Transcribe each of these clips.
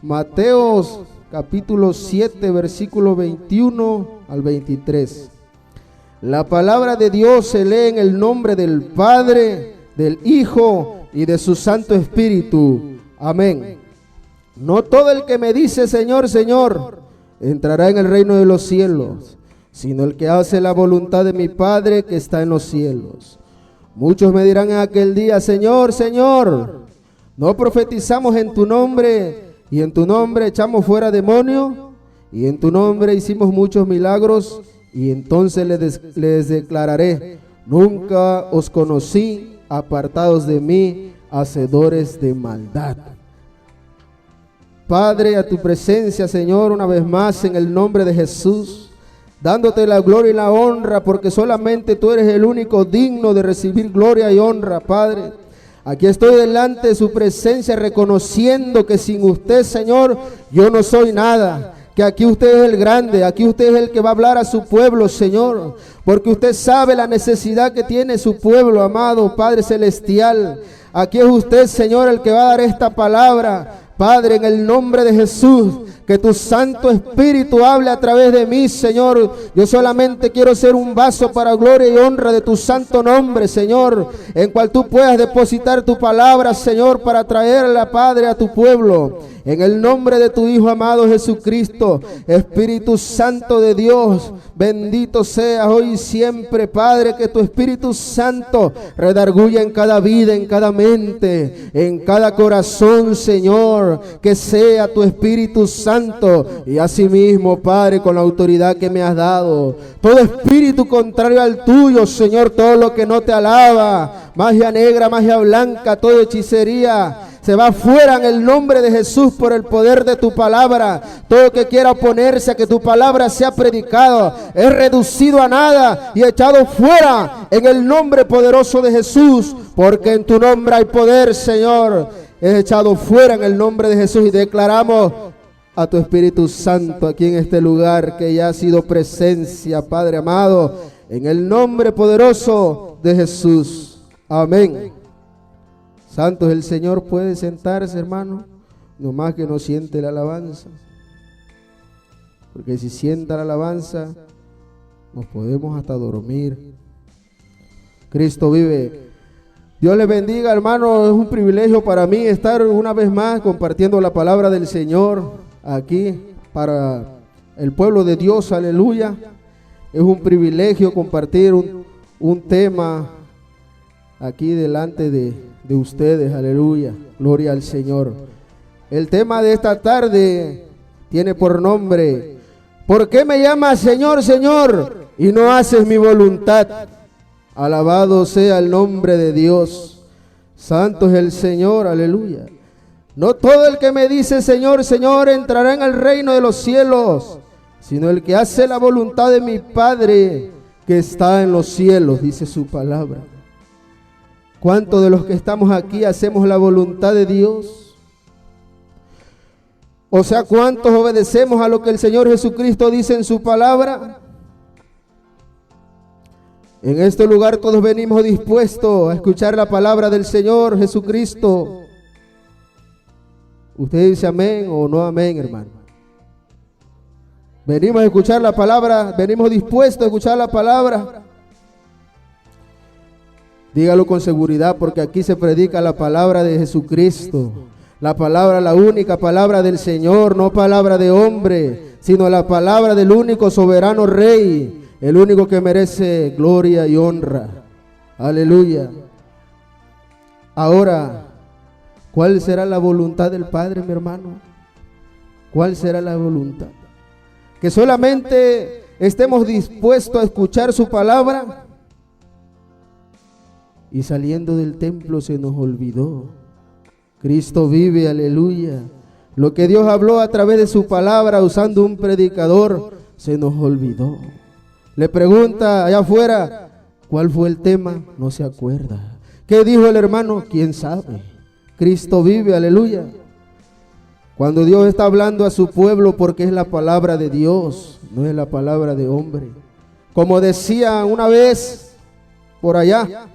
Mateos capítulo 7, versículo 21 al 23. La palabra de Dios se lee en el nombre del Padre, del Hijo y de su Santo Espíritu. Amén. No todo el que me dice Señor, Señor, entrará en el reino de los cielos, sino el que hace la voluntad de mi Padre que está en los cielos. Muchos me dirán en aquel día, Señor, Señor, ¿no profetizamos en tu nombre y en tu nombre echamos fuera demonios y en tu nombre hicimos muchos milagros? Y entonces les declararé, nunca os conocí, apartados de mí, hacedores de maldad. Padre, a tu presencia, Señor, una vez más en el nombre de Jesús, dándote la gloria y la honra, porque solamente tú eres el único digno de recibir gloria y honra, Padre. Aquí estoy delante de su presencia, reconociendo que sin usted, Señor, yo no soy nada. Que aquí usted es el grande, aquí usted es el que va a hablar a su pueblo, Señor, porque usted sabe la necesidad que tiene su pueblo, amado Padre Celestial. Aquí es usted, Señor, el que va a dar esta palabra, Padre, en el nombre de Jesús. Que tu Santo Espíritu hable a través de mí, Señor. Yo solamente quiero ser un vaso para gloria y honra de tu santo nombre, Señor, en cual tú puedas depositar tu palabra, Señor, para traerla, Padre, a tu pueblo. En el nombre de tu Hijo amado Jesucristo, Espíritu Santo de Dios, bendito seas hoy y siempre, Padre, que tu Espíritu Santo redarguya en cada vida, en cada mente, en cada corazón, Señor, que sea tu Espíritu Santo y asimismo, Padre, con la autoridad que me has dado, todo espíritu contrario al tuyo, Señor, todo lo que no te alaba, magia negra, magia blanca, toda hechicería, se va fuera en el nombre de Jesús por el poder de tu palabra. Todo que quiera oponerse a que tu palabra sea predicada es reducido a nada y echado fuera en el nombre poderoso de Jesús, porque en tu nombre hay poder, Señor. Es echado fuera en el nombre de Jesús y declaramos a tu Espíritu Santo aquí en este lugar que ya ha sido presencia, Padre amado, en el nombre poderoso de Jesús. Amén. Santo es el Señor, puede sentarse, hermano, nomás que no siente la alabanza, porque si sienta la alabanza nos podemos hasta dormir. Cristo vive. Dios les bendiga, hermano. Es un privilegio para mí estar una vez más compartiendo la palabra del Señor aquí para el pueblo de Dios. Aleluya. Es un privilegio compartir un tema aquí delante de ustedes. Aleluya. Gloria al Señor. El tema de esta tarde tiene por nombre: ¿por qué me llamas Señor, Señor, y no haces mi voluntad? Alabado sea el nombre de Dios. Santo es el Señor. Aleluya. No todo el que me dice Señor, Señor entrará en el reino de los cielos, sino el que hace la voluntad de mi Padre que está en los cielos, dice su palabra. ¿Cuántos de los que estamos aquí hacemos la voluntad de Dios? O sea, ¿cuántos obedecemos a lo que el Señor Jesucristo dice en su palabra? En este lugar todos venimos dispuestos a escuchar la palabra del Señor Jesucristo. Usted dice amén o no amén, hermano. Venimos a escuchar la palabra, venimos dispuestos a escuchar la palabra. Dígalo con seguridad, porque aquí se predica la palabra de Jesucristo. La palabra, la única palabra del Señor, no palabra de hombre, sino la palabra del único soberano Rey, el único que merece gloria y honra. Aleluya. Ahora, ¿cuál será la voluntad del Padre, mi hermano? ¿Cuál será la voluntad? Que solamente estemos dispuestos a escuchar su palabra. Y saliendo del templo se nos olvidó. Cristo vive, aleluya. Lo que Dios habló a través de su palabra usando un predicador se nos olvidó. Le pregunta allá afuera, ¿cuál fue el tema? No se acuerda. ¿Qué dijo el hermano? ¿Quién sabe? Cristo vive, aleluya. Cuando Dios está hablando a su pueblo, porque es la palabra de Dios, no es la palabra de hombre. Como decía una vez por allá,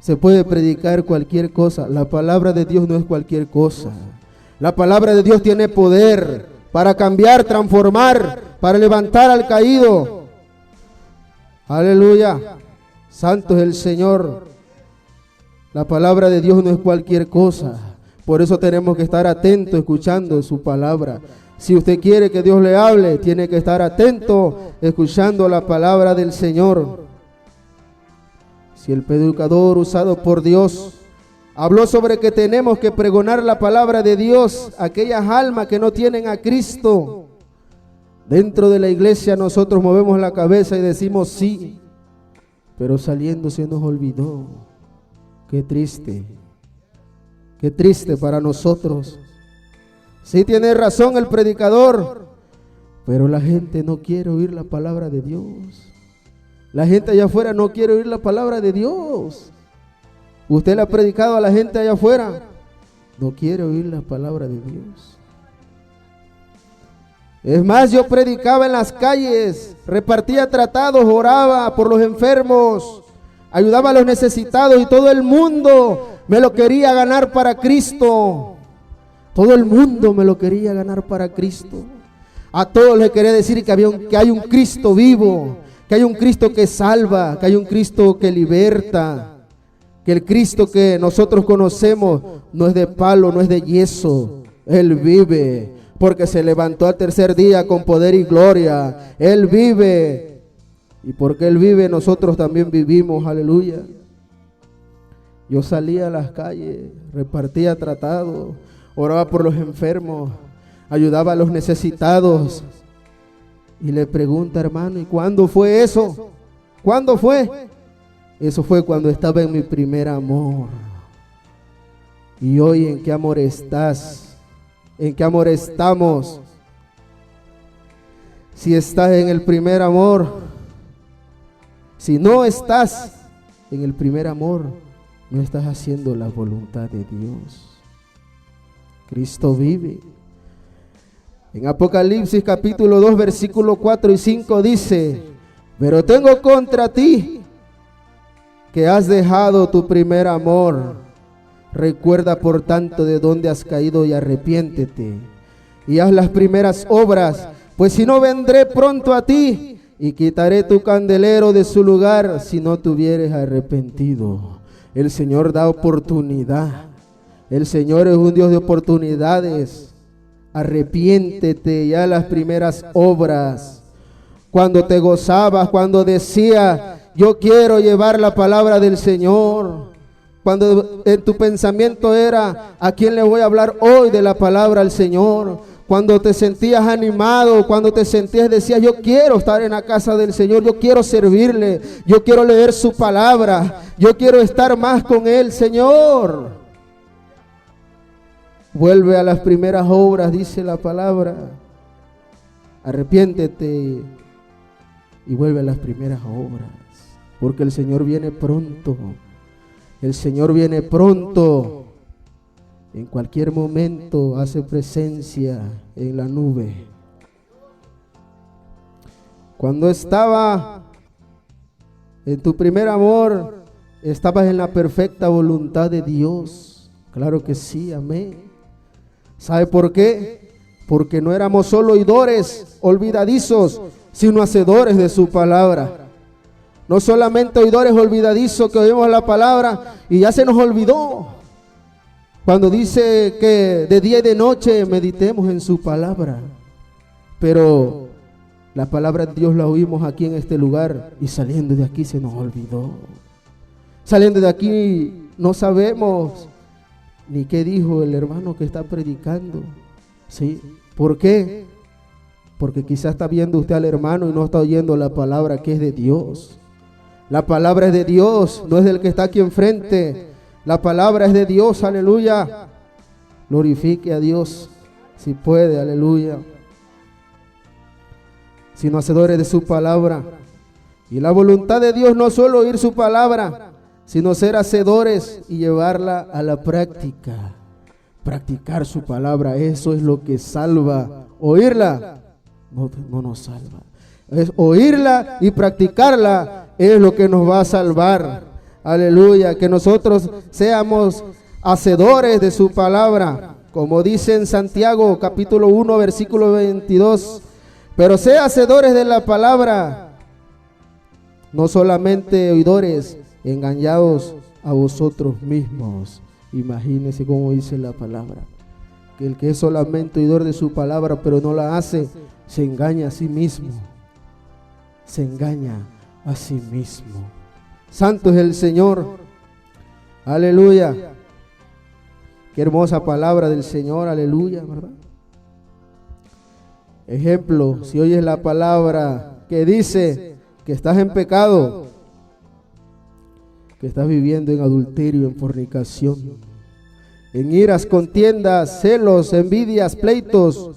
se puede predicar cualquier cosa. La palabra de Dios no es cualquier cosa. La palabra de Dios tiene poder para cambiar, transformar, para levantar al caído. Aleluya. Santo es el Señor. La palabra de Dios no es cualquier cosa. Por eso tenemos que estar atentos escuchando su palabra. Si usted quiere que Dios le hable, tiene que estar atento escuchando la palabra del Señor. Si el predicador usado por Dios habló sobre que tenemos que pregonar la palabra de Dios a aquellas almas que no tienen a Cristo, dentro de la iglesia nosotros movemos la cabeza y decimos sí, pero saliendo se nos olvidó. Qué triste para nosotros. Sí tiene razón el predicador, pero la gente no quiere oír la palabra de Dios. La gente allá afuera no quiere oír la palabra de Dios. Usted le ha predicado a la gente allá afuera, no quiere oír la palabra de Dios. Es más, yo predicaba en las calles, repartía tratados, oraba por los enfermos, ayudaba a los necesitados y todo el mundo me lo quería ganar para Cristo. Todo el mundo me lo quería ganar para Cristo. A todos les quería decir que hay un Cristo vivo, que hay un Cristo que salva, que hay un Cristo que liberta, que el Cristo que nosotros conocemos no es de palo, no es de yeso. Él vive, porque se levantó al tercer día con poder y gloria. Él vive, y porque Él vive, nosotros también vivimos. Aleluya. Yo salía a las calles, repartía tratados, oraba por los enfermos, ayudaba a los necesitados. Y le pregunta, hermano, ¿y cuándo fue eso? ¿Cuándo fue? Eso fue cuando estaba en mi primer amor. ¿Y hoy en qué amor estás? ¿En qué amor estamos? Si estás en el primer amor, si no estás en el primer amor, no estás haciendo la voluntad de Dios. Cristo vive. En Apocalipsis capítulo 2 versículo 4 y 5 dice: pero tengo contra ti que has dejado tu primer amor. Recuerda por tanto de dónde has caído y arrepiéntete y haz las primeras obras, pues si no vendré pronto a ti y quitaré tu candelero de su lugar si no te hubieres arrepentido. El Señor da oportunidad. El Señor es un Dios de oportunidades. Arrepiéntete y haz las primeras obras. Cuando te gozabas, cuando decías, yo quiero llevar la palabra del Señor. Cuando en tu pensamiento era, ¿a quién le voy a hablar hoy de la palabra al Señor? Cuando te sentías animado, cuando te sentías, decías, yo quiero estar en la casa del Señor, yo quiero servirle, yo quiero leer su palabra, yo quiero estar más con Él, Señor. Vuelve a las primeras obras, dice la palabra. Arrepiéntete y vuelve a las primeras obras, porque el Señor viene pronto. El Señor viene pronto. En cualquier momento hace presencia en la nube. Cuando estaba en tu primer amor, estabas en la perfecta voluntad de Dios. Claro que sí, amén. ¿Sabe por qué? Porque no éramos solo oidores olvidadizos, sino hacedores de su palabra. No solamente oidores olvidadizos que oímos la palabra y ya se nos olvidó. Cuando dice que de día y de noche meditemos en su palabra. Pero la palabra de Dios la oímos aquí en este lugar y saliendo de aquí se nos olvidó. Saliendo de aquí no sabemos ni qué dijo el hermano que está predicando. ¿Sí? ¿Por qué? Porque quizás está viendo usted al hermano y no está oyendo la palabra que es de Dios. La palabra es de Dios, no es del que está aquí enfrente. La palabra es de Dios, aleluya. Glorifique a Dios si puede, aleluya. Sino hacedores de su palabra. Y la voluntad de Dios no es solo oír su palabra, sino ser hacedores y llevarla a la práctica. Practicar su palabra, eso es lo que salva. Oírla no nos salva. Es oírla y practicarla es lo que nos va a salvar. Aleluya, que nosotros seamos hacedores de su palabra. como dice en Santiago capítulo 1 versículo 22, pero sé hacedores de la palabra, no solamente oidores, engañados a vosotros mismos. Imagínense cómo dice la palabra, que el que es solamente oidor de su palabra pero no la hace, se engaña a sí mismo, se engaña a sí mismo. Santo es el Señor, aleluya. Qué hermosa palabra del Señor, aleluya, ¿verdad? Ejemplo, si oyes la palabra que dice que estás en pecado, que estás viviendo en adulterio, en fornicación, en iras, contiendas, celos, envidias, pleitos,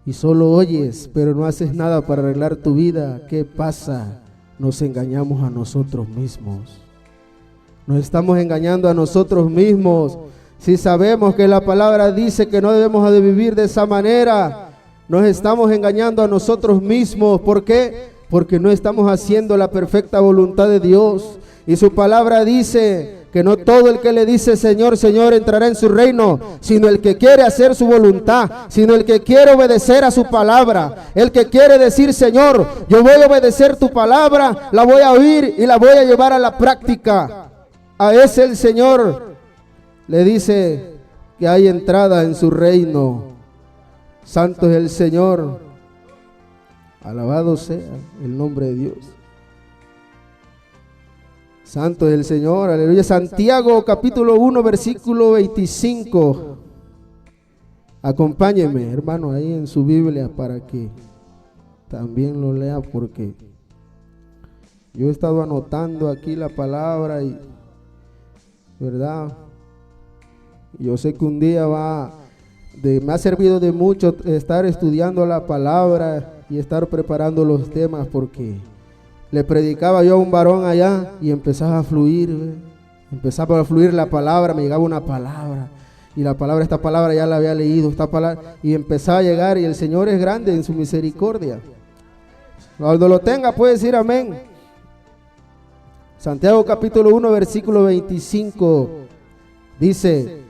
y solo oyes, pero no haces nada para arreglar tu vida, ¿qué pasa? Nos engañamos a nosotros mismos. Nos estamos engañando a nosotros mismos. Si sabemos que la palabra dice que no debemos de vivir de esa manera, nos estamos engañando a nosotros mismos. ¿Por qué? Porque no estamos haciendo la perfecta voluntad de Dios. Y su palabra dice que no todo el que le dice Señor, Señor entrará en su reino, sino el que quiere hacer su voluntad, sino el que quiere obedecer a su palabra, el que quiere decir Señor, yo voy a obedecer tu palabra, la voy a oír y la voy a llevar a la práctica. A ese el Señor le dice que hay entrada en su reino. Santo es el Señor, alabado sea el nombre de Dios. Santo es el Señor, aleluya. Santiago capítulo 1 versículo 25. Acompáñeme, hermano, ahí en su Biblia para que también lo lea, porque yo he estado anotando aquí la palabra y, ¿verdad? Yo sé que un día me ha servido de mucho estar estudiando la palabra y estar preparando los temas, porque le predicaba yo a un varón allá y empezaba a fluir, empezaba a fluir la palabra, me llegaba una palabra y esta palabra ya la había leído, esta palabra, y empezaba a llegar, y el Señor es grande en su misericordia. Cuando lo tenga puede decir amén. Santiago capítulo 1 versículo 25 dice: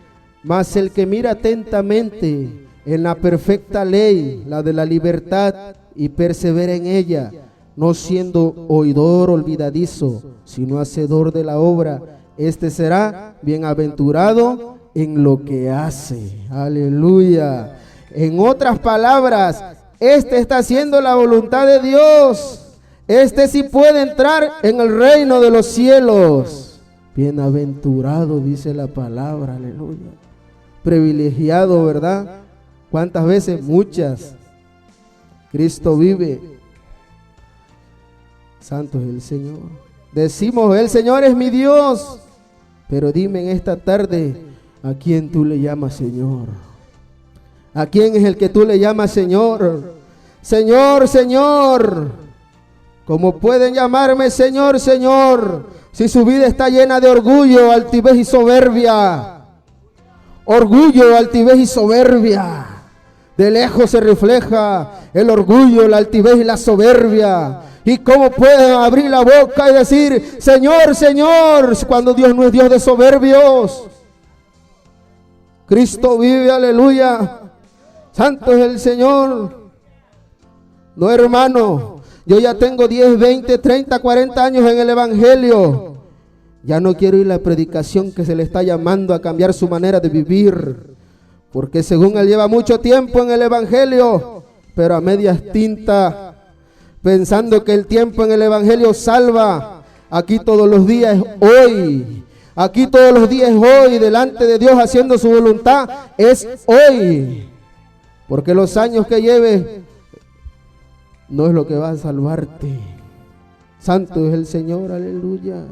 mas el que mira atentamente en la perfecta ley, la de la libertad, y persevera en ella, no siendo oidor olvidadizo, sino hacedor de la obra, este será bienaventurado en lo que hace. Aleluya. En otras palabras, este está haciendo la voluntad de Dios. Este sí puede entrar en el reino de los cielos. Bienaventurado, dice la palabra, aleluya. Privilegiado, ¿verdad? ¿Cuántas veces? Muchas. Cristo vive. Santo es el Señor. Decimos, el Señor es mi Dios. Pero dime en esta tarde, ¿a quién tú le llamas Señor? ¿A quién es el que tú le llamas Señor? Señor, Señor. ¿Cómo pueden llamarme Señor, Señor, si su vida está llena de orgullo, altivez y soberbia? Orgullo, altivez y soberbia. De lejos se refleja el orgullo, la altivez y la soberbia. ¿Y cómo pueden abrir la boca y decir Señor, Señor, cuando Dios no es Dios de soberbios? Cristo vive, aleluya. Santo es el Señor. No, hermano, yo ya tengo 10, 20, 30, 40 años en el Evangelio. Ya no quiero ir a la predicación que se le está llamando a cambiar su manera de vivir, porque según él lleva mucho tiempo en el Evangelio, pero a medias tintas, pensando que el tiempo en el Evangelio salva. Aquí todos los días es hoy. Aquí todos los días es hoy, delante de Dios haciendo su voluntad, es hoy. Porque los años que lleves no es lo que va a salvarte. Santo es el Señor, aleluya.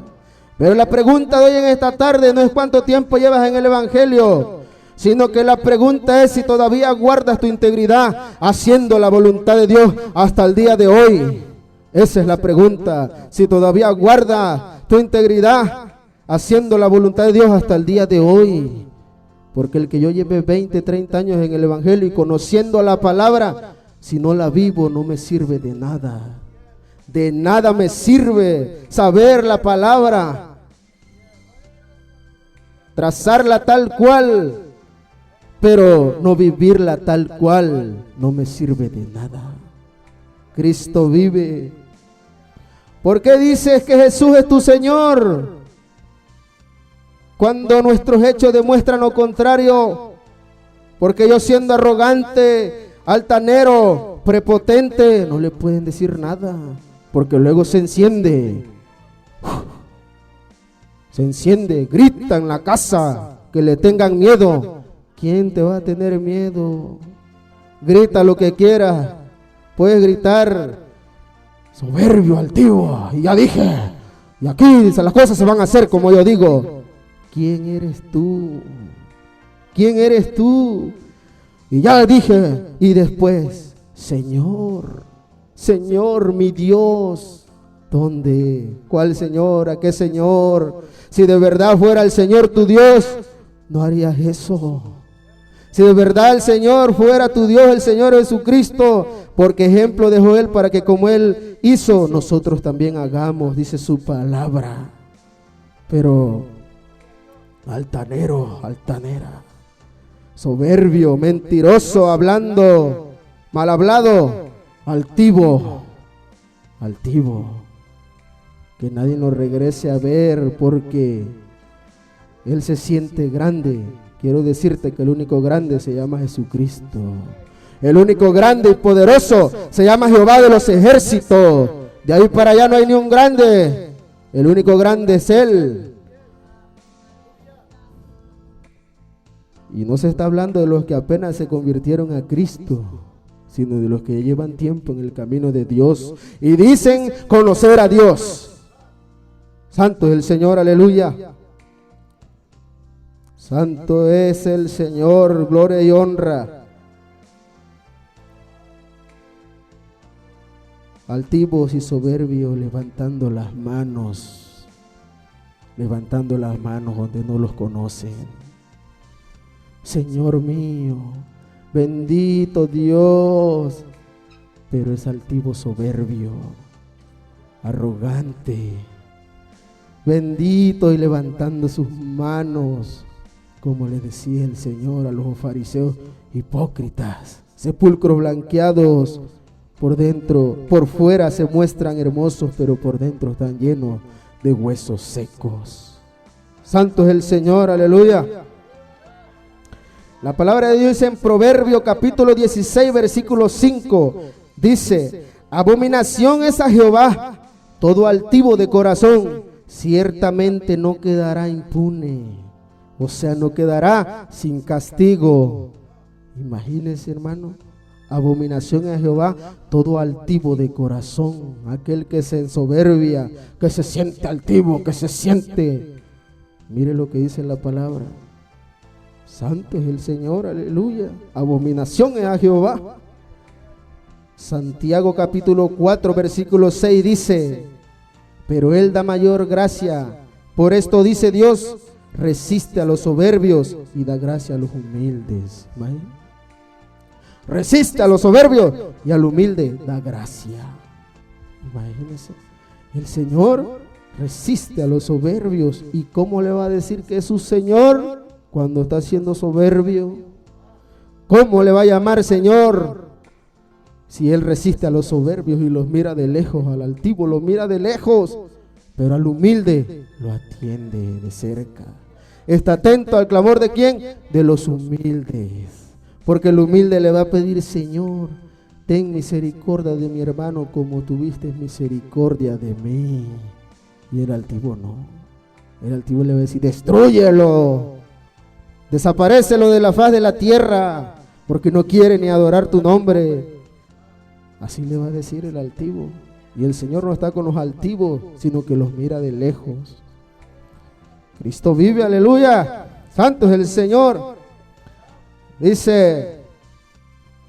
Pero la pregunta de hoy en esta tarde no es cuánto tiempo llevas en el Evangelio, sino que la pregunta es si todavía guardas tu integridad haciendo la voluntad de Dios hasta el día de hoy. Esa es la pregunta, si todavía guardas tu integridad haciendo la voluntad de Dios hasta el día de hoy. Porque el que yo lleve 20, 30 años en el Evangelio y conociendo la palabra, si no la vivo no me sirve de nada. De nada me sirve saber la palabra, trazarla tal cual, pero no vivirla tal cual no me sirve de nada. Cristo vive. ¿Por qué dices que Jesús es tu Señor cuando nuestros hechos demuestran lo contrario? Porque yo, siendo arrogante, altanero, prepotente, no le pueden decir nada, porque luego se enciende, grita en la casa que le tengan miedo. ¿Quién te va a tener miedo? Grita lo que quieras, puedes gritar soberbio, altivo, y ya dije, y aquí las cosas se van a hacer como yo digo. ¿Quién eres tú? ¿Quién eres tú? Y ya dije, y después, Señor, Señor mi Dios. ¿Dónde? ¿Cuál Señor? ¿A qué Señor? Si de verdad fuera el Señor tu Dios, no harías eso. Si de verdad el Señor fuera tu Dios, el Señor Jesucristo, porque ejemplo dejó Él para que como Él hizo, nosotros también hagamos, dice su palabra. Pero altanero, altanera, soberbio, mentiroso, hablando, mal hablado, altivo, que nadie nos regrese a ver porque Él se siente grande. Quiero decirte que el único grande se llama Jesucristo. El único grande y poderoso se llama Jehová de los ejércitos. De ahí para allá no hay ni un grande. El único grande es Él. Y no se está hablando de los que apenas se convirtieron a Cristo, sino de los que llevan tiempo en el camino de Dios y dicen conocer a Dios. Santo es el Señor, aleluya. Santo es el Señor, gloria y honra. Altivos y soberbios, levantando las manos donde no los conocen. Señor mío, bendito Dios, pero es altivo, soberbio, arrogante, bendito y levantando sus manos, como le decía el Señor a los fariseos, hipócritas, sepulcros blanqueados, por dentro, por fuera se muestran hermosos, pero por dentro están llenos de huesos secos. Santo es el Señor, aleluya. La palabra de Dios dice en Proverbio capítulo 16 versículo 5, dice: abominación es a Jehová todo altivo de corazón, ciertamente no quedará impune. O sea, no quedará sin castigo. Imagínense, hermano, abominación a Jehová todo altivo de corazón, aquel que se ensoberbia, que se siente altivo, que se siente. Mire lo que dice la palabra. Santo es el Señor, aleluya. Abominación es a Jehová. Santiago capítulo 4 versículo 6 dice: pero Él da mayor gracia. Por esto dice Dios: resiste a los soberbios y da gracia a los humildes. ¿Imagínate? Resiste a los soberbios y al humilde da gracia. Imagínense, el Señor resiste a los soberbios. ¿Y cómo le va a decir que es su Señor cuando está siendo soberbio? ¿Cómo le va a llamar Señor si Él resiste a los soberbios y los mira de lejos? Al altivo lo mira de lejos, pero al humilde lo atiende de cerca. Está atento al clamor de ¿quién? De los humildes. Porque el humilde le va a pedir: Señor, ten misericordia de mi hermano como tuviste misericordia de mí. Y el altivo no. El altivo le va a decir: destrúyelo, desaparécelo de la faz de la tierra, porque no quiere ni adorar tu nombre. Así le va a decir el altivo. Y el Señor no está con los altivos, sino que los mira de lejos. Cristo vive, aleluya. Santo es el Señor. Dice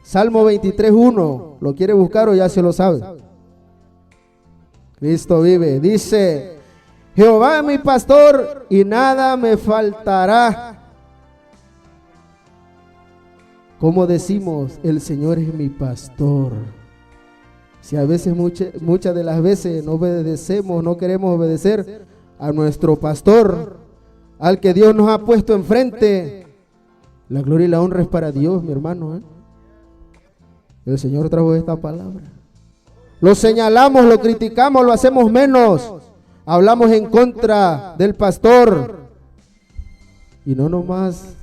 Salmo 23:1. ¿Lo quiere buscar o ya se lo sabe? Cristo vive. Dice: Jehová es mi pastor y nada me faltará. ¿Cómo decimos? El Señor es mi pastor. Si a veces, muchas de las veces no obedecemos, no queremos obedecer a nuestro pastor, al que Dios nos ha puesto enfrente, La gloria y la honra es para Dios, mi hermano. El Señor trajo esta palabra. Lo señalamos, lo criticamos, lo hacemos menos. Hablamos en contra del pastor. Y no nomás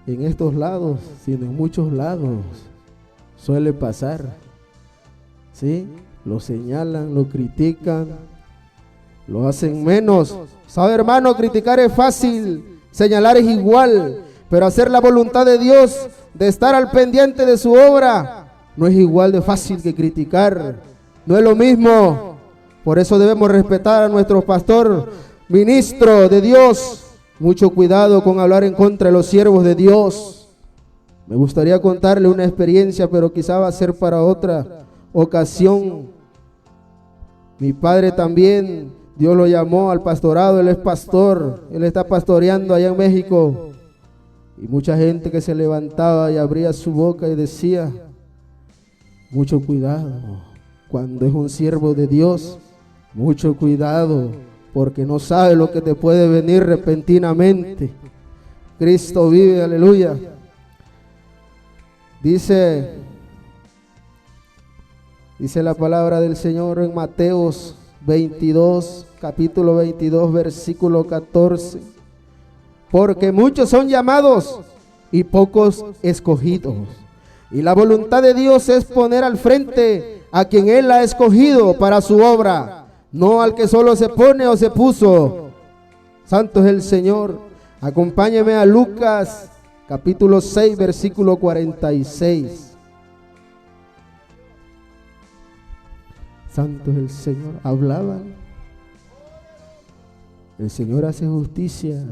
en estos lados, sino en muchos lados suele pasar. ¿Sí? Lo señalan, lo critican, lo hacen menos. ¿Sabe, hermano? Criticar es fácil, señalar es igual, pero hacer la voluntad de Dios, de estar al pendiente de su obra, no es igual de fácil que criticar. No es lo mismo. Por eso debemos respetar a nuestro pastor, ministro de Dios. Mucho cuidado con hablar en contra de los siervos de Dios. Me gustaría contarle una experiencia, pero quizá va a ser para otra ocasión. Mi padre también, Dios lo llamó al pastorado, él es pastor, él está pastoreando allá en México. Y mucha gente que se levantaba y abría su boca y decía, mucho cuidado, cuando es un siervo de Dios, mucho cuidado, porque no sabe lo que te puede venir repentinamente. Cristo vive, aleluya. Dice la palabra del Señor en Mateos 22, capítulo 22, versículo 14. Porque muchos son llamados y pocos escogidos. Y la voluntad de Dios es poner al frente a quien Él ha escogido para su obra, no al que solo se pone o se puso. Santo es el Señor. Acompáñeme a Lucas capítulo 6, versículo 46. Santo es el Señor. Hablaban. El Señor hace justicia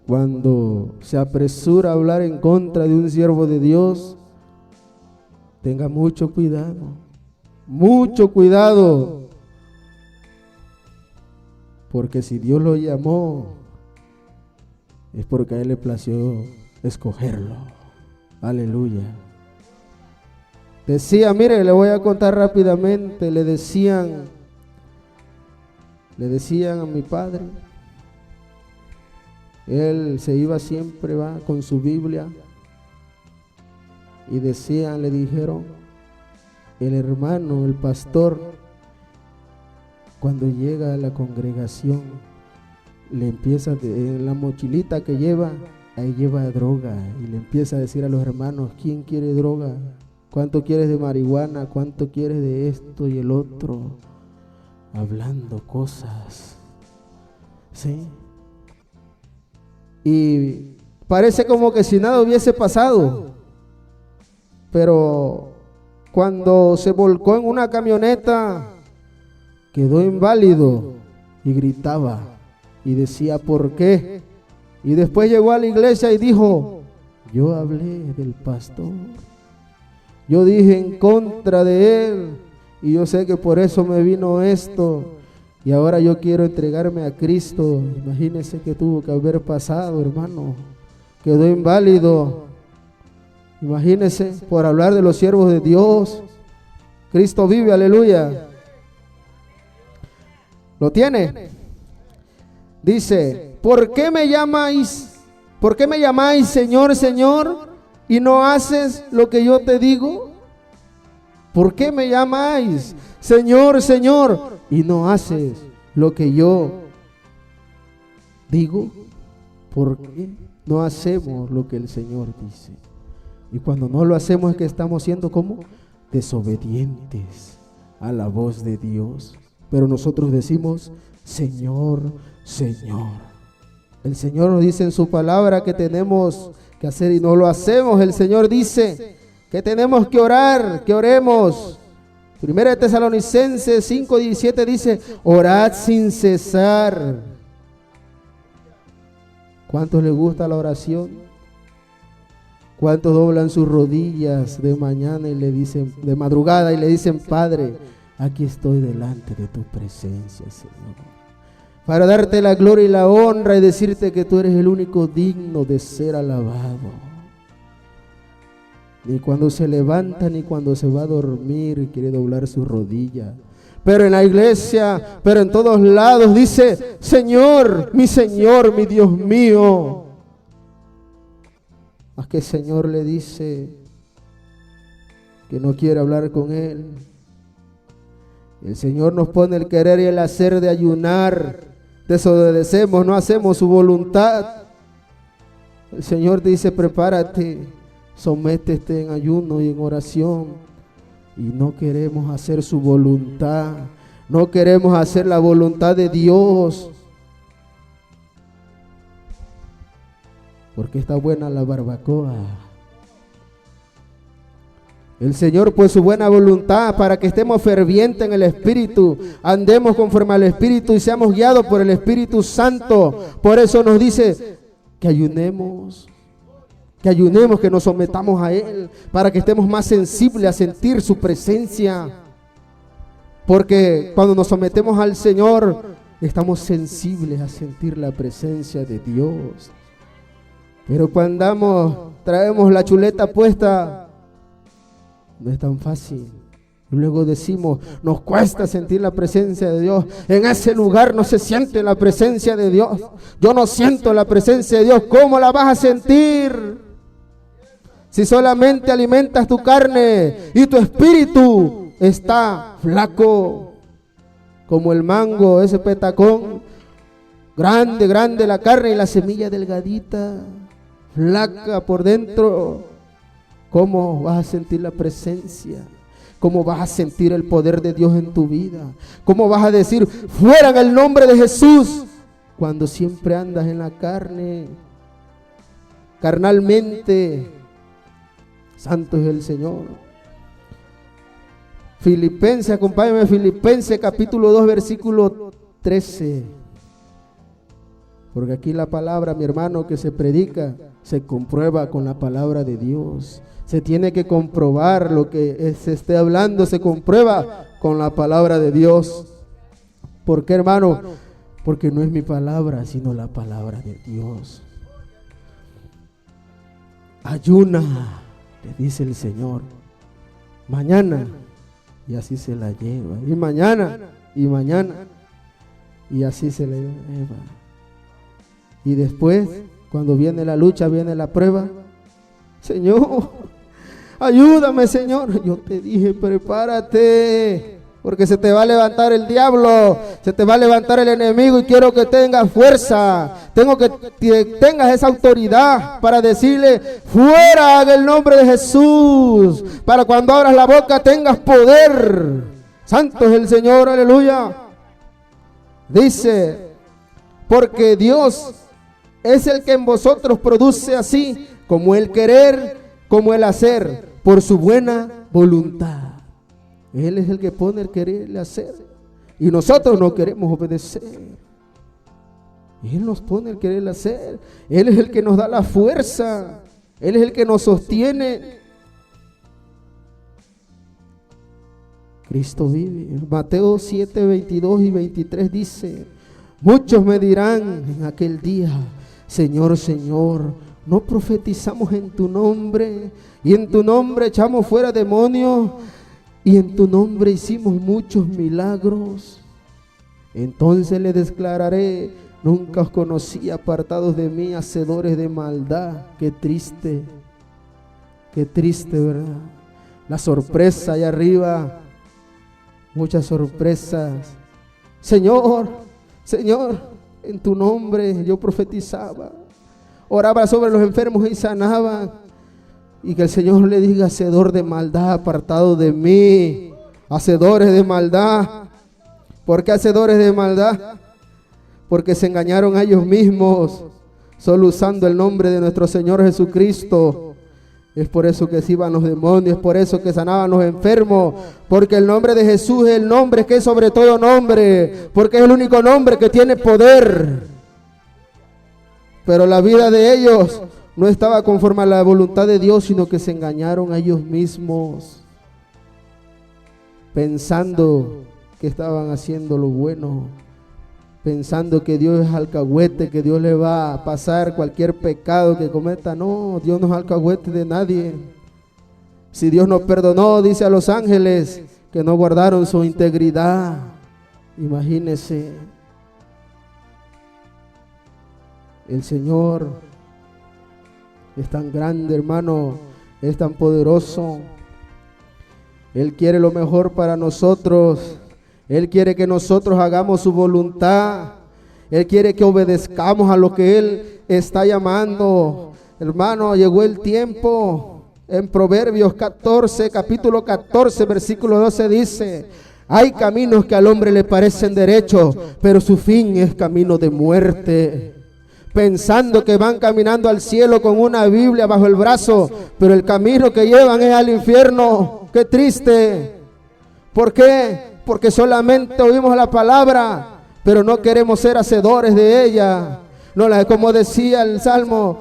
cuando se apresura a hablar en contra de un siervo de Dios. Tenga mucho cuidado, mucho cuidado, porque si Dios lo llamó es porque a Él le plació escogerlo. Aleluya. Decía, mire, le voy a contar rápidamente. Le decían a mi padre, él se iba siempre, con su Biblia, y le dijeron, el hermano, el pastor, cuando llega a la congregación, le empieza, en la mochilita que lleva, ahí lleva droga, y le empieza a decir a los hermanos, ¿quién quiere droga? ¿Cuánto quieres de marihuana? ¿Cuánto quieres de esto y el otro? Hablando cosas, ¿sí? Y parece como que si nada hubiese pasado, pero cuando se volcó en una camioneta, quedó inválido y gritaba y decía, ¿por qué? Y después llegó a la iglesia y dijo, yo hablé del pastor, yo dije en contra de él, y yo sé que por eso me vino esto, y ahora yo quiero entregarme a Cristo. Imagínense que tuvo que haber pasado, hermano. Quedó inválido. Imagínense, por hablar de los siervos de Dios. Cristo vive, aleluya. ¿Lo tiene? Dice, ¿por qué me llamáis Señor, Señor, y no haces lo que yo te digo? ¿Por qué me llamáis Señor, Señor, y no haces lo que yo digo? ¿Por qué no hacemos lo que el Señor dice? Y cuando no lo hacemos es que estamos siendo como desobedientes a la voz de Dios. Pero nosotros decimos, Señor, Señor. El Señor nos dice en su palabra que tenemos que hacer y no lo hacemos. El Señor dice que tenemos que orar, que oremos. Primera de Tesalonicenses 5:17 dice, orad sin cesar. ¿Cuántos les gusta la oración? ¿Cuántos doblan sus rodillas de mañana y le dicen, de madrugada, y le dicen, Padre, aquí estoy delante de tu presencia, Señor, para darte la gloria y la honra y decirte que tú eres el único digno de ser alabado? Ni cuando se levanta ni cuando se va a dormir quiere doblar su rodilla. Pero en la iglesia, pero en todos lados dice, Señor, mi Dios mío. a que el Señor le dice que no quiere hablar con él. El Señor nos pone el querer y el hacer de ayunar, desobedecemos, no hacemos su voluntad. El Señor dice: prepárate, sométete en ayuno y en oración. Y no queremos hacer su voluntad, no queremos hacer la voluntad de Dios, porque está buena la barbacoa. El Señor, pues, su buena voluntad para que estemos fervientes en el Espíritu, andemos conforme al Espíritu y seamos guiados por el Espíritu Santo. Por eso nos dice que ayunemos, que nos sometamos a Él, para que estemos más sensibles a sentir su presencia. Porque cuando nos sometemos al Señor, estamos sensibles a sentir la presencia de Dios. Pero cuando traemos la chuleta puesta, no es tan fácil. Luego decimos: nos cuesta sentir la presencia de Dios. En ese lugar no se siente la presencia de Dios. Yo no siento la presencia de Dios. ¿Cómo la vas a sentir si solamente alimentas tu carne y tu espíritu está flaco como el mango, ese petacón? Grande, grande la carne y la semilla delgadita, flaca por dentro. ¿Cómo vas a sentir la presencia? ¿Cómo vas a sentir el poder de Dios en tu vida? ¿Cómo vas a decir: fuera en el nombre de Jesús, cuando siempre andas en la carne, carnalmente? Santo es el Señor. Filipenses, acompáñame, Filipenses capítulo 2 versículo 13. Porque aquí la palabra, mi hermano, que se predica, se comprueba con la palabra de Dios. Se tiene que comprobar lo que se esté hablando, se comprueba con la palabra de Dios. ¿Por qué, hermano? Porque no es mi palabra, sino la palabra de Dios. Ayuna, le dice el Señor, mañana, y así se la lleva. Y mañana, y así se la lleva. Y después, cuando viene la lucha, viene la prueba: Señor, ayúdame, Señor. Yo te dije: prepárate, porque se te va a levantar el diablo, se te va a levantar el enemigo, y quiero que tengas fuerza. Tengo que tengas esa autoridad para decirle: fuera en el nombre de Jesús, para cuando abras la boca tengas poder. Santo es el Señor, aleluya. Dice: porque Dios es el que en vosotros produce así como el querer, como el hacer, por su buena voluntad. Él es el que pone el querer y el hacer, y nosotros no queremos obedecer. Él nos pone el querer y el hacer. Él es el que nos da la fuerza. Él es el que nos sostiene. Cristo vive. Mateo 7, 22 y 23 dice: muchos me dirán en aquel día: Señor, Señor, ¿no profetizamos en tu nombre? Y en tu nombre echamos fuera demonios, y en tu nombre hicimos muchos milagros. Entonces le declararé: nunca os conocí, apartados de mí, hacedores de maldad. Qué triste, ¿verdad? La sorpresa allá arriba, muchas sorpresas. Señor, Señor, en tu nombre yo profetizaba, oraba sobre los enfermos y sanaba. Y que el Señor le diga: hacedor de maldad, apartado de mí. Hacedores de maldad. ¿Por qué hacedores de maldad? Porque se engañaron a ellos mismos, solo usando el nombre de nuestro Señor Jesucristo. Es por eso que se iban los demonios, es por eso que sanaban los enfermos, porque el nombre de Jesús es el nombre que es sobre todo nombre, porque es el único nombre que tiene poder. Pero la vida de ellos no estaba conforme a la voluntad de Dios, sino que se engañaron a ellos mismos, pensando que estaban haciendo lo bueno, pensando que Dios es alcahuete, que Dios le va a pasar cualquier pecado que cometa. No, Dios no es alcahuete de nadie. Si Dios nos perdonó, dice a los ángeles que no guardaron su integridad. Imagínese. El Señor Es tan grande, hermano, es tan poderoso. Él quiere lo mejor para nosotros. Él quiere que nosotros hagamos su voluntad. Él quiere que obedezcamos a lo que Él está llamando. Hermano, llegó el tiempo. En Proverbios 14, capítulo 14, versículo 12 dice: hay caminos que al hombre le parecen derechos, pero su fin es camino de muerte. Pensando que van caminando al cielo con una Biblia bajo el brazo, pero el camino que llevan es al infierno. ¡Qué triste! ¿Por qué? Porque solamente oímos la palabra, pero no queremos ser hacedores de ella. No, como decía el Salmo,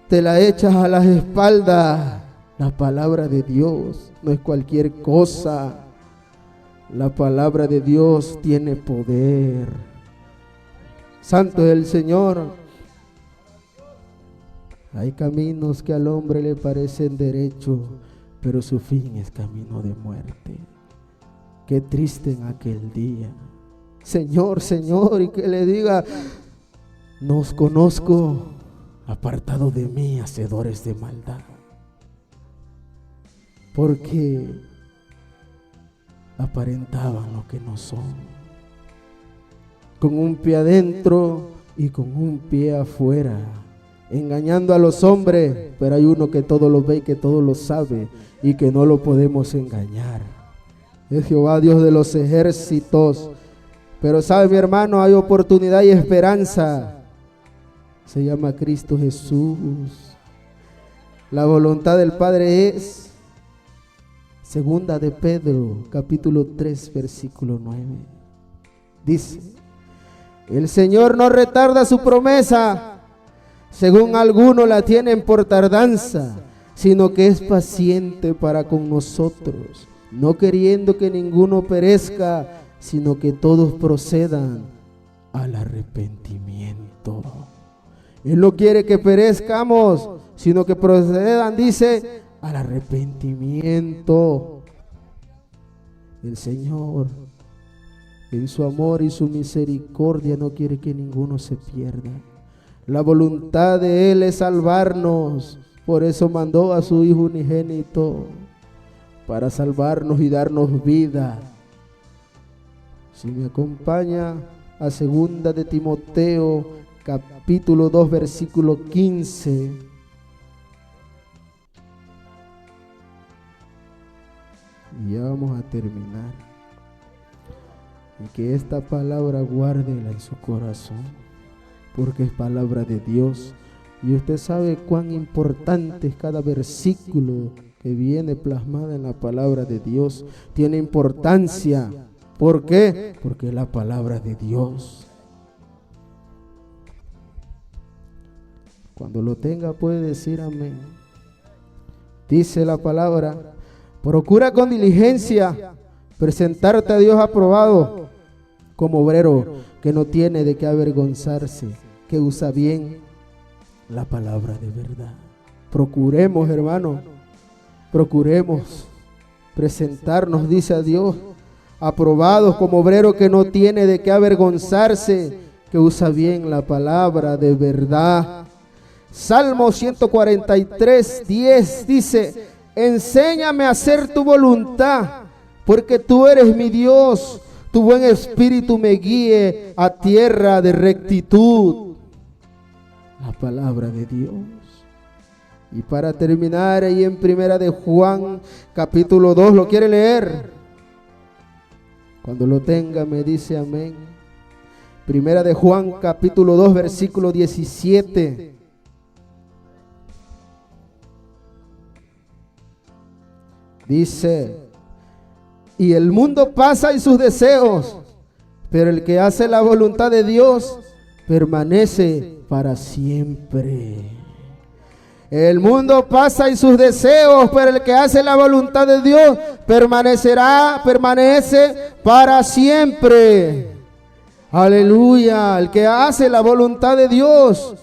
te la echas a las espaldas. La palabra de Dios no es cualquier cosa. La palabra de Dios tiene poder. Santo es el Señor. Hay caminos que al hombre le parecen derechos, pero su fin es camino de muerte. Qué triste en aquel día. Señor, Señor, y que le diga: no os conozco, apartado de mí, hacedores de maldad. Porque aparentaban lo que no son, con un pie adentro y con un pie afuera, engañando a los hombres, pero hay uno que todo lo ve y que todo lo sabe y que no lo podemos engañar. Es Jehová Dios de los ejércitos. Pero sabe, mi hermano, hay oportunidad y esperanza. Se llama Cristo Jesús. La voluntad del Padre es segunda de Pedro, capítulo 3, versículo 9. Dice: el Señor no retarda su promesa, según algunos la tienen por tardanza, sino que es paciente para con nosotros, no queriendo que ninguno perezca, sino que todos procedan al arrepentimiento. Él no quiere que perezcamos, sino que procedan, dice, al arrepentimiento. El Señor, en su amor y su misericordia, no quiere que ninguno se pierda. La voluntad de Él es salvarnos. Por eso mandó a su Hijo unigénito, para salvarnos y darnos vida. Si me acompaña a segunda de Timoteo, capítulo 2, versículo 15. Y ya vamos a terminar. Y que esta palabra guárdela en su corazón, porque es palabra de Dios. Y usted sabe cuán importante es cada versículo que viene plasmada en la palabra de Dios. Tiene importancia. ¿Por qué? Porque es la palabra de Dios. Cuando lo tenga puede decir amén. Dice la palabra: procura con diligencia presentarte a Dios aprobado, como obrero que no tiene de qué avergonzarse, que usa bien la palabra de verdad. Procuremos, hermano, procuremos presentarnos, dice a Dios, aprobados como obrero que no tiene de qué avergonzarse, que usa bien la palabra de verdad. Salmo 143, 10 dice: enséñame a hacer tu voluntad, porque tú eres mi Dios. Tu buen espíritu me guíe a tierra de rectitud. La palabra de Dios. Y para terminar, ahí en primera de Juan, capítulo 2, ¿lo quiere leer? Cuando lo tenga me dice amén. Primera de Juan, capítulo 2, versículo 17. Dice: y el mundo pasa y sus deseos, pero el que hace la voluntad de Dios permanece para siempre. El mundo pasa y sus deseos, pero el que hace la voluntad de Dios permanece para siempre. Aleluya. El que hace la voluntad de Dios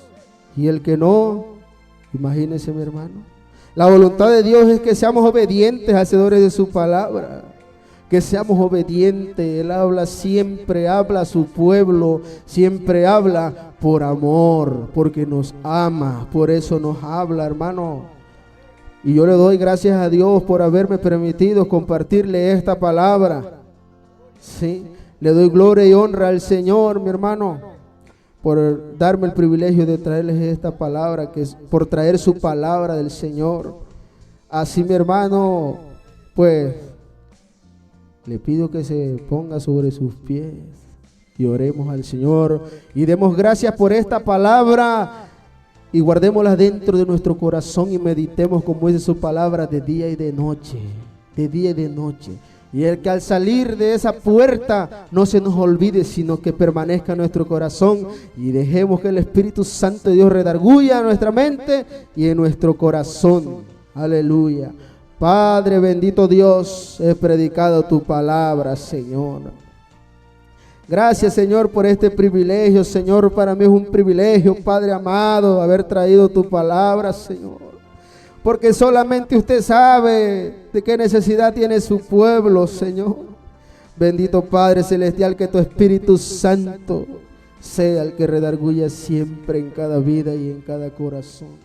y el que no, imagínese, mi hermano. La voluntad de Dios es que seamos obedientes, hacedores de su palabra. que seamos obedientes. Él habla siempre, habla a su pueblo, siempre habla por amor, porque nos ama, por eso nos habla, hermano. Y yo le doy gracias a Dios por haberme permitido compartirle esta palabra. Sí, le doy gloria y honra al Señor, mi hermano, por darme el privilegio de traerles esta palabra, que es por traer su palabra del Señor. Así, mi hermano, pues le pido que se ponga sobre sus pies y oremos al Señor y demos gracias por esta palabra y guardémosla dentro de nuestro corazón y meditemos como dice su palabra de día y de noche, de día y de noche. Y el que al salir de esa puerta no se nos olvide, sino que permanezca en nuestro corazón y dejemos que el Espíritu Santo de Dios redarguya en nuestra mente y en nuestro corazón. Aleluya. Padre bendito Dios, he predicado tu palabra, Señor. Gracias, Señor, por este privilegio, Señor. Para mí es un privilegio, Padre amado, haber traído tu palabra, Señor. Porque solamente usted sabe de qué necesidad tiene su pueblo, Señor. Bendito Padre Celestial, que tu Espíritu Santo sea el que redarguya siempre en cada vida y en cada corazón.